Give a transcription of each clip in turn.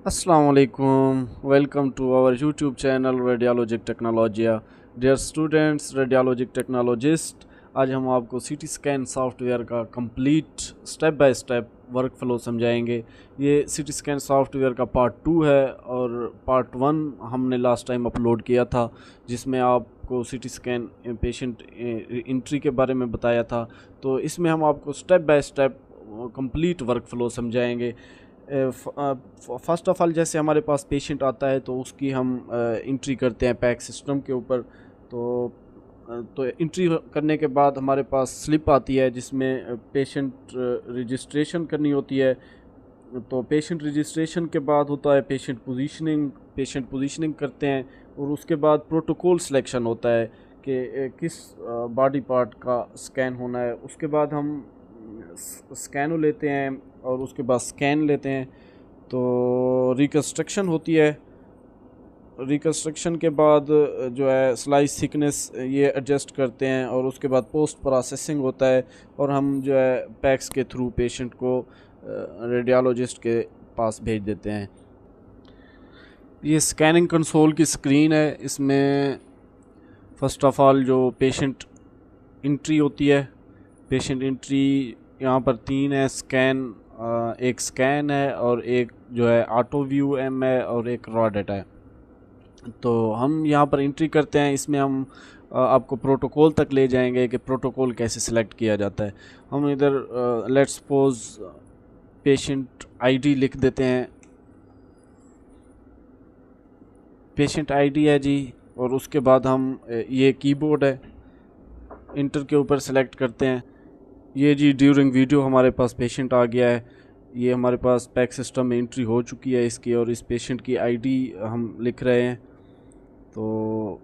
Assalamu alaikum. Welcome to our YouTube channel Radiologic Technologia. Dear students, Radiologic Technologist, आज हम आपको CT scan software का complete step by step work flow समझाएंगे। ये CT scan software का part 2 है और पार्ट 1 हमने लास्ट टाइम अपलोड किया था, जिसमें आपको CT स्कैन पेशेंट एंट्री के बारे में बताया था। तो इसमें हम आपको step by step complete work flow समझाएंगे। फ़र्स्ट ऑफ़ ऑल, जैसे हमारे पास पेशेंट आता है तो उसकी हम एंट्री करते हैं पैक सिस्टम के ऊपर। तो एंट्री करने के बाद हमारे पास स्लिप आती है जिसमें पेशेंट रजिस्ट्रेशन करनी होती है। तो पेशेंट रजिस्ट्रेशन के बाद होता है पेशेंट पोजीशनिंग करते हैं और उसके बाद प्रोटोकॉल सिलेक्शन होता है कि किस बॉडी पार्ट का स्कैन होना है। उसके बाद हम स्कैनो लेते हैं और उसके बाद स्कैन लेते हैं। तो रिकन्स्ट्रक्शन होती है। रिकन्स्ट्रक्शन के बाद जो है स्लाइस थिकनेस ये एडजस्ट करते हैं और उसके बाद पोस्ट प्रोसेसिंग होता है और हम जो है पैक्स के थ्रू पेशेंट को रेडियोलॉजिस्ट के पास भेज देते हैं। ये स्कैनिंग कंसोल की स्क्रीन है। इसमें फ़र्स्ट ऑफ़ ऑल जो पेशेंट एंट्री होती है, पेशेंट एंट्री यहाँ पर 3 है। एक स्कैन है और एक जो है ऑटो व्यू एम है और एक रॉ डाटा है। तो हम यहाँ पर एंट्री करते हैं। इसमें हम आपको प्रोटोकॉल तक ले जाएंगे कि प्रोटोकॉल कैसे सिलेक्ट किया जाता है। हम इधर लेट्स सपोज पेशेंट आईडी लिख देते हैं। पेशेंट आईडी है जी, और उसके बाद हम ये कीबोर्ड है, इंटर के ऊपर सेलेक्ट करते हैं। ये जी ड्यूरिंग वीडियो हमारे पास पेशेंट आ गया है। ये हमारे पास पैक सिस्टम में एंट्री हो चुकी है इसकी, और इस पेशेंट की आईडी हम लिख रहे हैं। तो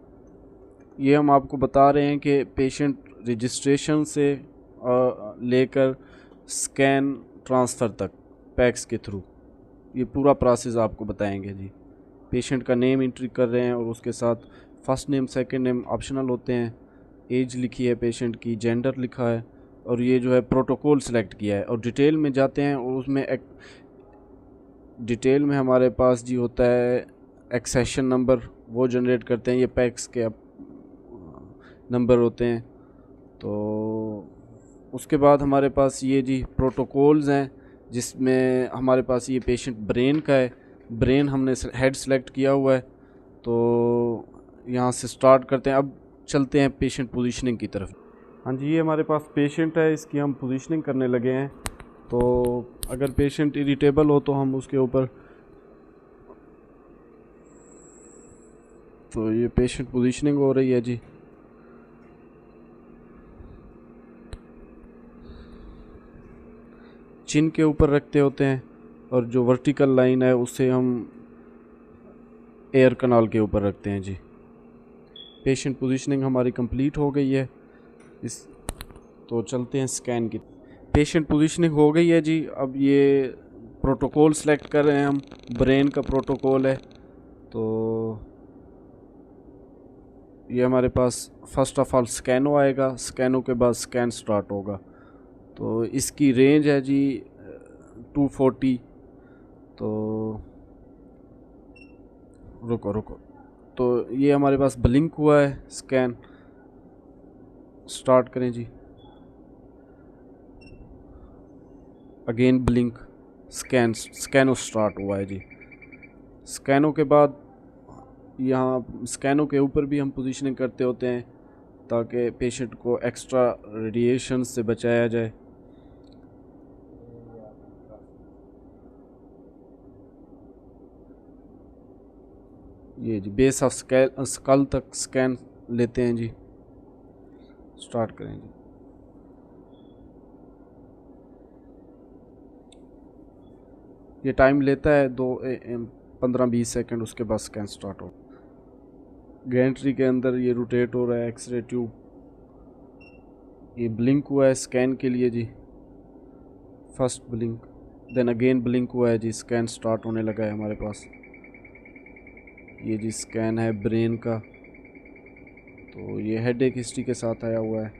ये हम आपको बता रहे हैं कि पेशेंट रजिस्ट्रेशन से लेकर स्कैन ट्रांसफ़र तक पैक्स के थ्रू ये पूरा प्रोसेस आपको बताएंगे जी। पेशेंट का नेम एंट्री कर रहे हैं और उसके साथ first name second name optional होते हैं। एज लिखी है पेशेंट की, जेंडर लिखा है, और ये जो है प्रोटोकॉल सिलेक्ट किया है। और डिटेल में जाते हैं और उसमें एक डिटेल में हमारे पास जी होता है एक्सेशन नंबर, वो जनरेट करते हैं। ये पैक्स के नंबर होते हैं। तो उसके बाद हमारे पास ये जी प्रोटोकॉल्स हैं, जिसमें हमारे पास ये पेशेंट ब्रेन का है। ब्रेन हमने हेड सेलेक्ट किया हुआ है। तो यहाँ से स्टार्ट करते हैं। अब चलते हैं पेशेंट पोजीशनिंग की तरफ। हाँ जी, ये हमारे पास पेशेंट है, इसकी हम पोजीशनिंग करने लगे हैं। तो अगर पेशेंट इरिटेबल हो तो हम उसके ऊपर, तो ये पेशेंट पोजीशनिंग हो रही है जी। चिन के ऊपर रखते होते हैं और जो वर्टिकल लाइन है उससे हम एयर कनाल के ऊपर रखते हैं जी। पेशेंट पोजीशनिंग हमारी कंप्लीट हो गई है। तो चलते हैं स्कैन की। पेशेंट पोजीशनिंग हो गई है जी। अब ये प्रोटोकॉल सेलेक्ट कर रहे हैं हम। ब्रेन का प्रोटोकॉल है। तो ये हमारे पास फर्स्ट ऑफ ऑल स्कैनो आएगा, स्कैनो के बाद स्कैन स्टार्ट होगा। तो इसकी रेंज है जी 240। तो रुको, तो ये हमारे पास ब्लिंक हुआ है। स्कैन स्टार्ट करें जी। अगेन ब्लिंक, स्कैनो स्टार्ट हुआ है जी। स्कैनो के बाद यहाँ स्कैनो के ऊपर भी हम पोजीशनिंग करते होते हैं ताकि पेशेंट को एक्स्ट्रा रेडिएशन से बचाया जाए। ये जी बेस ऑफ स्कल तक स्कैन लेते हैं जी। स्टार्ट करें जी। ये टाइम लेता है 15-20 सेकंड, उसके बाद स्कैन स्टार्ट हो। गैंट्री के अंदर ये रोटेट हो रहा है एक्सरे ट्यूब। ये ब्लिंक हुआ है स्कैन के लिए जी। First blink, then again blink हुआ है जी। स्कैन स्टार्ट होने लगा है हमारे पास। ये जी स्कैन है ब्रेन का। तो ये हेडेक हिस्ट्री के साथ आया हुआ है।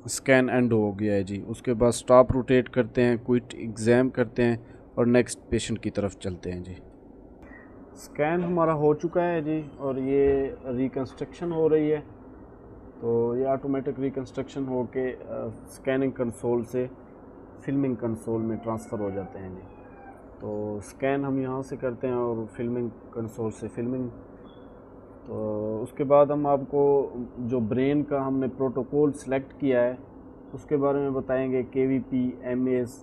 स्कैन एंड हो गया है जी। उसके बाद स्टॉप रोटेट करते हैं, क्विट एग्ज़ाम करते हैं और नेक्स्ट पेशेंट की तरफ चलते हैं जी। स्कैन हमारा हो चुका है जी और ये रिकंस्ट्रक्शन हो रही है। तो ये ऑटोमेटिक रिकंस्ट्रक्शन हो के स्कैनिंग कंसोल से फिल्मिंग कंसोल में ट्रांसफ़र हो जाते हैं जी। तो स्कैन हम यहाँ से करते हैं और फिल्मिंग कंसोल से फिल्मिंग। तो उसके बाद हम आपको जो ब्रेन का हमने प्रोटोकॉल सेलेक्ट किया है उसके बारे में बताएंगे। KVP, MS,